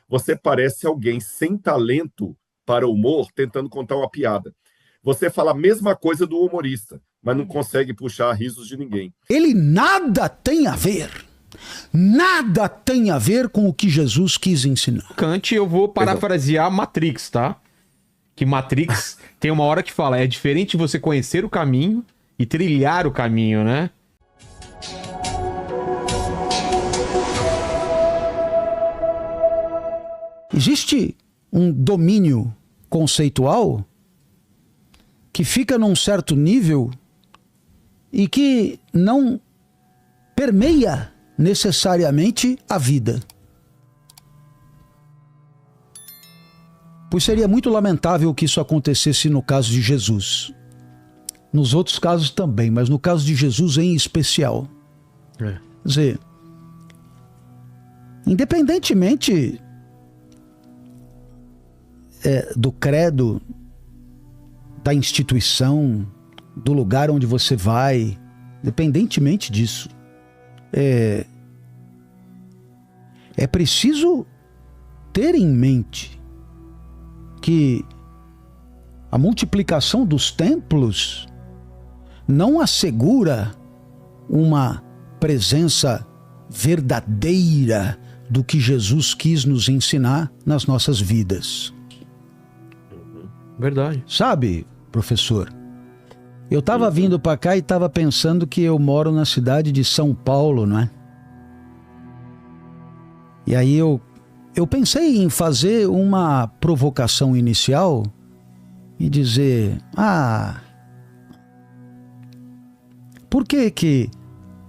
Você parece alguém sem talento para o humor tentando contar uma piada. Você fala a mesma coisa do humorista, mas não consegue puxar risos de ninguém. Ele nada tem a ver com o que Jesus quis ensinar. Kant, eu vou parafrasear Matrix, tá? Que Matrix tem uma hora que fala, é diferente você conhecer o caminho e trilhar o caminho, né? Existe um domínio conceitual que fica num certo nível e que não permeia necessariamente a vida. Pois seria muito lamentável que isso acontecesse no caso de Jesus. Nos outros casos também, mas no caso de Jesus em especial. Quer dizer, independentemente do credo, da instituição, do lugar onde você vai, independentemente disso, é preciso ter em mente que a multiplicação dos templos não assegura uma presença verdadeira do que Jesus quis nos ensinar nas nossas vidas. Verdade. Sabe, professor? Eu estava vindo para cá e estava pensando que eu moro na cidade de São Paulo, não é? E aí eu pensei em fazer uma provocação inicial e dizer, por que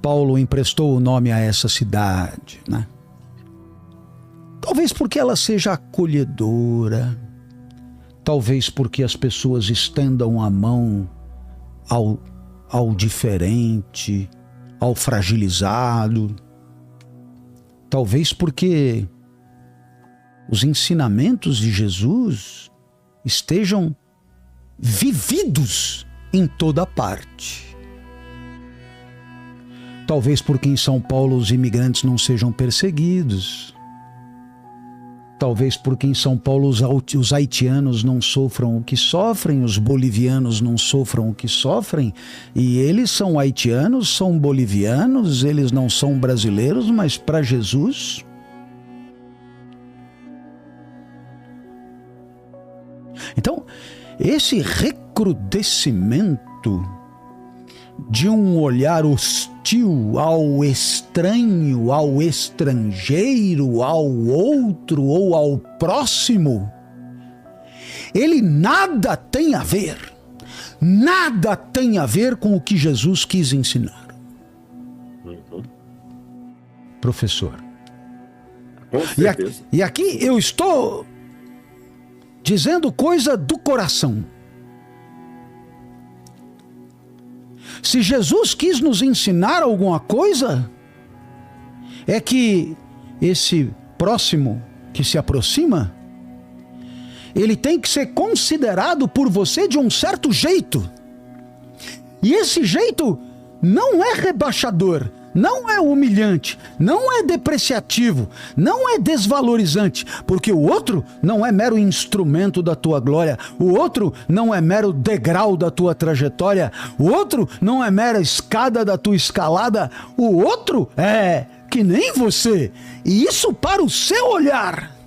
Paulo emprestou o nome a essa cidade, né? Talvez porque ela seja acolhedora, talvez porque as pessoas estendam a mão ao diferente, ao fragilizado, talvez porque os ensinamentos de Jesus estejam vividos em toda parte. Talvez porque em São Paulo os imigrantes não sejam perseguidos. Talvez porque em São Paulo os haitianos não sofram o que sofrem, os bolivianos não sofram o que sofrem, e eles são haitianos, são bolivianos, eles não são brasileiros, mas para Jesus... Então, esse recrudescimento de um olhar hostil ao estranho, ao estrangeiro, ao outro ou ao próximo, ele nada tem a ver com o que Jesus quis ensinar. Professor. Com certeza. E aqui eu estou dizendo coisa do coração. Se Jesus quis nos ensinar alguma coisa, é que esse próximo que se aproxima, ele tem que ser considerado por você de um certo jeito. E esse jeito não é rebaixador, não é humilhante, não é depreciativo, não é desvalorizante, porque o outro não é mero instrumento da tua glória, o outro não é mero degrau da tua trajetória, o outro não é mera escada da tua escalada, o outro é que nem você, e isso para o seu olhar.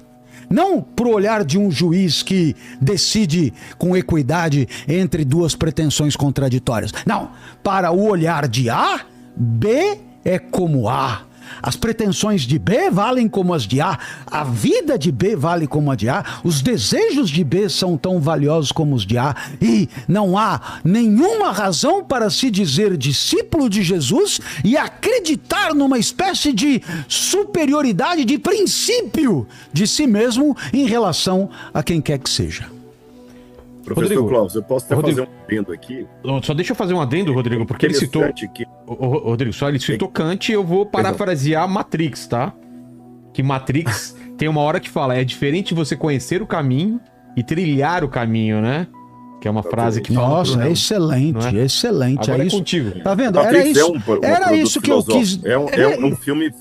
Não para o olhar de um juiz que decide com equidade entre duas pretensões contraditórias. Não, para o olhar de A, B é como A. As pretensões de B valem como as de A. A vida de B vale como a de A. Os desejos de B são tão valiosos como os de A. E não há nenhuma razão para se dizer discípulo de Jesus e acreditar numa espécie de superioridade de princípio de si mesmo em relação a quem quer que seja. Professor Cláudio, eu posso até fazer um adendo aqui? Só deixa eu fazer um adendo, Rodrigo, porque ele citou... Rodrigo, só ele citou Kant e eu vou parafrasear Matrix, tá? Que Matrix tem uma hora que fala, é diferente você conhecer o caminho e trilhar o caminho, né? Que é uma frase que fala. Nossa, excelente, excelente. Agora é isso. contigo. Tá vendo? Matrix Era isso que eu quis. É um filme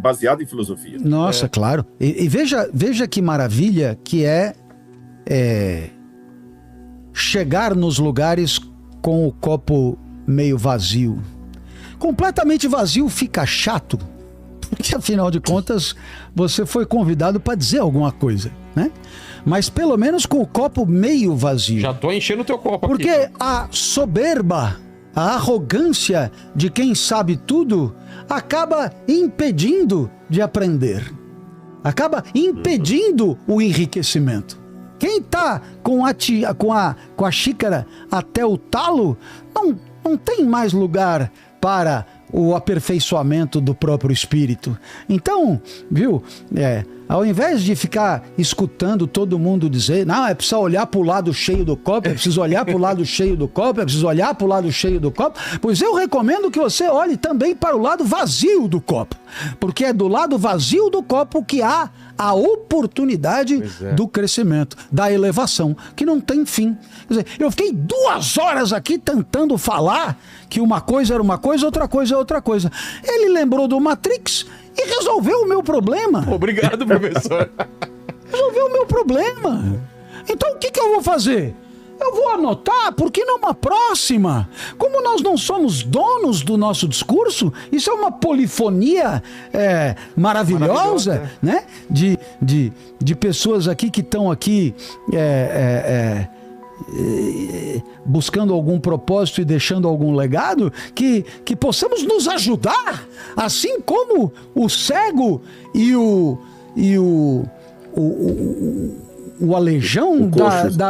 baseado em filosofia. Nossa, claro. E veja que maravilha que é chegar nos lugares com o copo meio vazio. Completamente vazio fica chato, porque afinal de contas você foi convidado para dizer alguma coisa, né? Mas pelo menos com o copo meio vazio. Já tô enchendo o teu copo porque aqui. Porque a soberba, a arrogância de quem sabe tudo acaba impedindo de aprender. Acaba impedindo o enriquecimento. Quem está com a xícara até o talo não tem mais lugar para o aperfeiçoamento do próprio espírito. Então, viu, ao invés de ficar escutando todo mundo dizer, não, é preciso olhar para o lado cheio do copo, é preciso olhar para o lado cheio do copo, é preciso olhar para o lado cheio do copo, pois eu recomendo que você olhe também para o lado vazio do copo, porque é do lado vazio do copo que há a oportunidade do crescimento, da elevação, que não tem fim. Quer dizer, eu fiquei 2 horas aqui tentando falar que uma coisa era uma coisa, outra coisa é outra coisa. Ele lembrou do Matrix e resolveu o meu problema. Obrigado, professor. Resolveu o meu problema. Então o que eu vou fazer? Eu vou anotar, porque numa próxima, como nós não somos donos do nosso discurso, isso é uma polifonia maravilhosa, né? De pessoas aqui que estão aqui buscando algum propósito e deixando algum legado, que possamos nos ajudar, assim como o cego e o aleijão,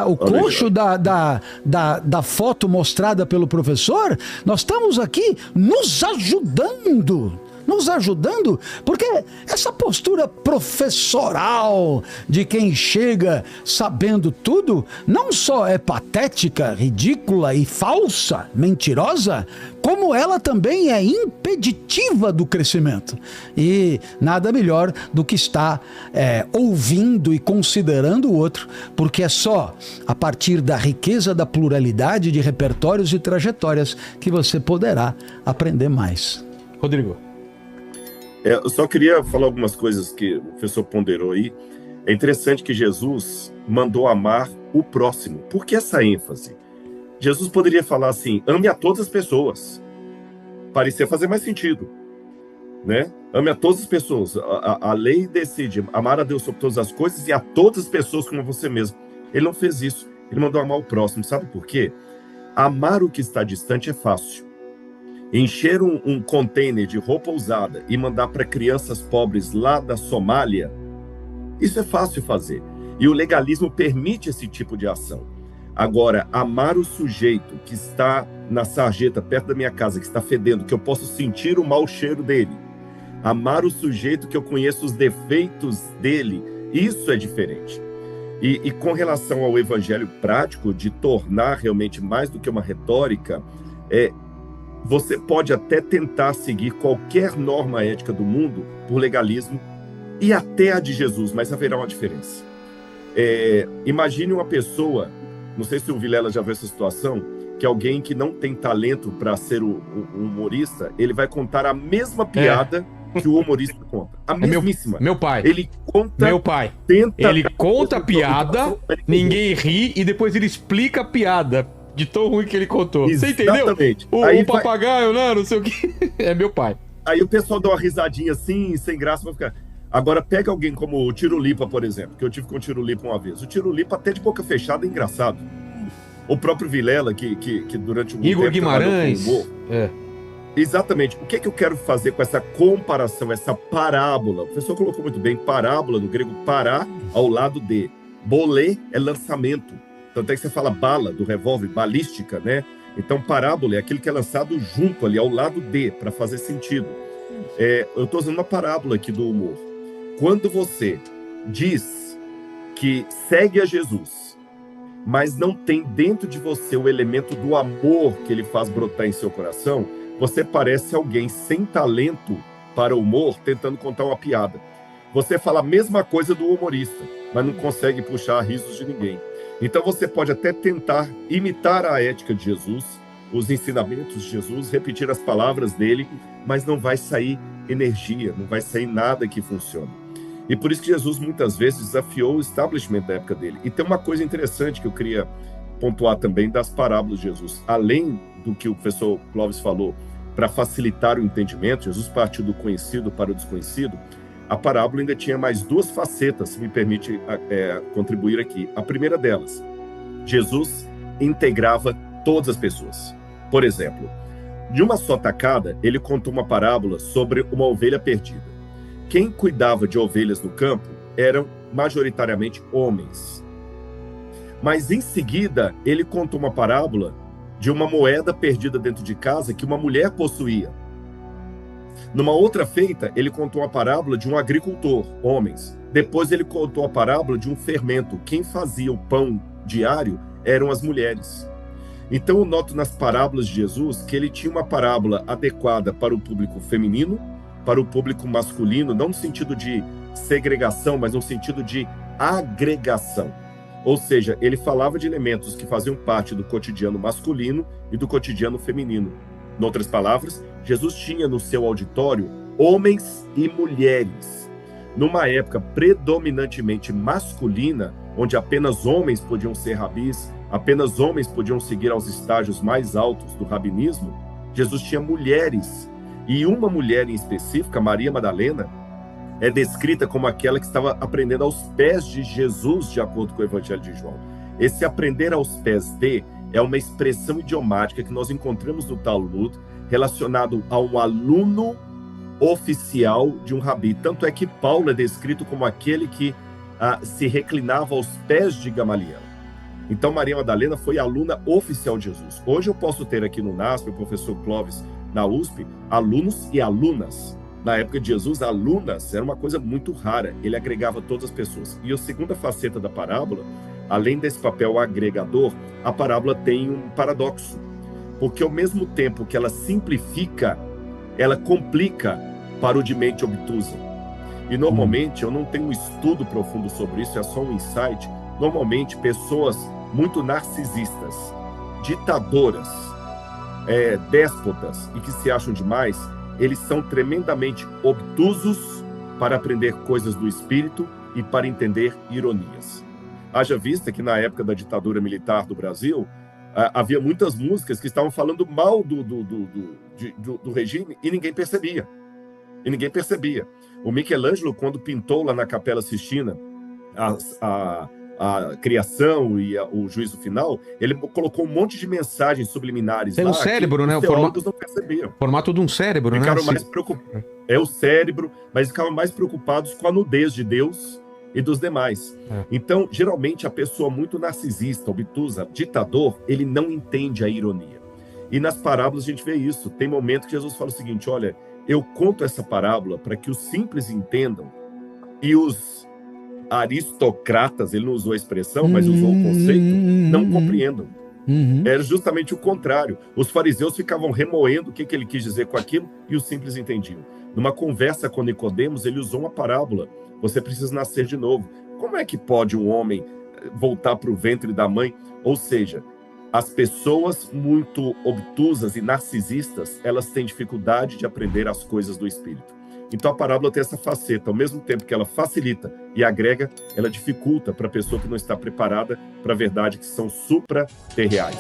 o coxo da foto mostrada pelo professor. Nós estamos aqui nos ajudando, porque essa postura professoral de quem chega sabendo tudo, não só é patética, ridícula e falsa, mentirosa, como ela também é impeditiva do crescimento. E nada melhor do que estar ouvindo e considerando o outro, porque é só a partir da riqueza da pluralidade de repertórios e trajetórias que você poderá aprender mais. Rodrigo. Eu só queria falar algumas coisas que o professor ponderou aí. É interessante que Jesus mandou amar o próximo. Por que essa ênfase? Jesus poderia falar assim, ame a todas as pessoas. Parecia fazer mais sentido, né? Ame a todas as pessoas. A lei decide amar a Deus sobre todas as coisas e a todas as pessoas como você mesmo. Ele não fez isso. Ele mandou amar o próximo. Sabe por quê? Amar o que está distante é fácil. Encher um container de roupa usada e mandar para crianças pobres lá da Somália, isso é fácil fazer. E o legalismo permite esse tipo de ação. Agora, amar o sujeito que está na sarjeta perto da minha casa, que está fedendo, que eu posso sentir o mau cheiro dele. Amar o sujeito que eu conheço os defeitos dele, isso é diferente. E com relação ao evangelho prático, de tornar realmente mais do que uma retórica, você pode até tentar seguir qualquer norma ética do mundo por legalismo e até a de Jesus, mas haverá uma diferença. Imagine uma pessoa, não sei se o Vilela já viu essa situação, que alguém que não tem talento para ser um humorista, ele vai contar a mesma piada que o humorista conta. A mesmíssima. Meu pai. Ele conta... Meu pai. Ele conta a piada, ninguém ri e depois ele explica a piada. De tão ruim que ele contou. Exatamente. Você entendeu? O papagaio, não sei o que. É meu pai. Aí o pessoal dá uma risadinha assim, sem graça, vai ficar... Agora, pega alguém como o Tirulipa, por exemplo, que eu tive com o Tirulipa uma vez. O Tirulipa, até de boca fechada, é engraçado. O próprio Vilela, que durante o Igor Guimarães. Exatamente. O que eu quero fazer com essa comparação, essa parábola? O professor colocou muito bem, parábola, no grego, pará, ao lado de. Bolê é lançamento. Tanto é que você fala bala, do revólver, balística, né? Então, parábola é aquele que é lançado junto ali, ao lado de, para fazer sentido. Eu estou usando uma parábola aqui do humor. Quando você diz que segue a Jesus, mas não tem dentro de você o elemento do amor que ele faz brotar em seu coração, você parece alguém sem talento para o humor, tentando contar uma piada. Você fala a mesma coisa do humorista, mas não consegue puxar risos de ninguém. Então você pode até tentar imitar a ética de Jesus, os ensinamentos de Jesus, repetir as palavras dele, mas não vai sair energia, não vai sair nada que funcione. E por isso que Jesus muitas vezes desafiou o establishment da época dele. E tem uma coisa interessante que eu queria pontuar também das parábolas de Jesus. Além do que o professor Clóvis falou, para facilitar o entendimento, Jesus partiu do conhecido para o desconhecido, a parábola ainda tinha mais duas facetas, se me permite contribuir aqui. A primeira delas, Jesus integrava todas as pessoas. Por exemplo, de uma só tacada, ele contou uma parábola sobre uma ovelha perdida. Quem cuidava de ovelhas no campo eram majoritariamente homens. Mas em seguida, ele contou uma parábola de uma moeda perdida dentro de casa que uma mulher possuía. Numa outra feita, ele contou uma parábola de um agricultor, homens. Depois ele contou a parábola de um fermento. Quem fazia o pão diário eram as mulheres. Então eu noto nas parábolas de Jesus que ele tinha uma parábola adequada para o público feminino, para o público masculino, não no sentido de segregação, mas no sentido de agregação. Ou seja, ele falava de elementos que faziam parte do cotidiano masculino e do cotidiano feminino. Em outras palavras, Jesus tinha no seu auditório homens e mulheres. Numa época predominantemente masculina, onde apenas homens podiam ser rabis, apenas homens podiam seguir aos estágios mais altos do rabinismo, Jesus tinha mulheres. E uma mulher em específica, Maria Madalena, é descrita como aquela que estava aprendendo aos pés de Jesus, de acordo com o Evangelho de João. Esse aprender aos pés de é uma expressão idiomática que nós encontramos no Talmud, relacionado a um aluno oficial de um rabi. Tanto é que Paulo é descrito como aquele que se reclinava aos pés de Gamaliel. Então, Maria Madalena foi aluna oficial de Jesus. Hoje eu posso ter aqui no NASP, o professor Clóvis, na USP, alunos e alunas. Na época de Jesus, alunas era uma coisa muito rara. Ele agregava todas as pessoas. E a segunda faceta da parábola, além desse papel agregador, a parábola tem um paradoxo. Porque ao mesmo tempo que ela simplifica, ela complica para o de mente obtusa. E normalmente, eu não tenho um estudo profundo sobre isso, é só um insight. Normalmente, pessoas muito narcisistas, ditadoras, déspotas e que se acham demais, eles são tremendamente obtusos para aprender coisas do espírito e para entender ironias. Haja vista que na época da ditadura militar do Brasil, havia muitas músicas que estavam falando mal do regime e ninguém percebia. O Michelangelo, quando pintou lá na Capela Sistina a criação e o juízo final, ele colocou um monte de mensagens subliminares. Tem lá, um cérebro, né? Os teólogos não percebiam. Formato de um cérebro, Ficaram né? mais preocupados. É o cérebro, mas ficavam mais preocupados com a nudez de Deus e dos demais. Então, geralmente, a pessoa muito narcisista, obtusa, ditador, ele não entende a ironia. E nas parábolas a gente vê isso. Tem momento que Jesus fala o seguinte: olha, eu conto essa parábola para que os simples entendam e os aristocratas, ele não usou a expressão, mas usou o conceito, não compreendam. Era justamente o contrário. Os fariseus ficavam remoendo o que ele quis dizer com aquilo e os simples entendiam. Numa conversa com Nicodemos, ele usou uma parábola: você precisa nascer de novo. Como é que pode um homem voltar para o ventre da mãe? Ou seja, as pessoas muito obtusas e narcisistas, elas têm dificuldade de aprender as coisas do espírito. Então a parábola tem essa faceta: ao mesmo tempo que ela facilita e agrega, ela dificulta para a pessoa que não está preparada para a verdade, que são supraterreais.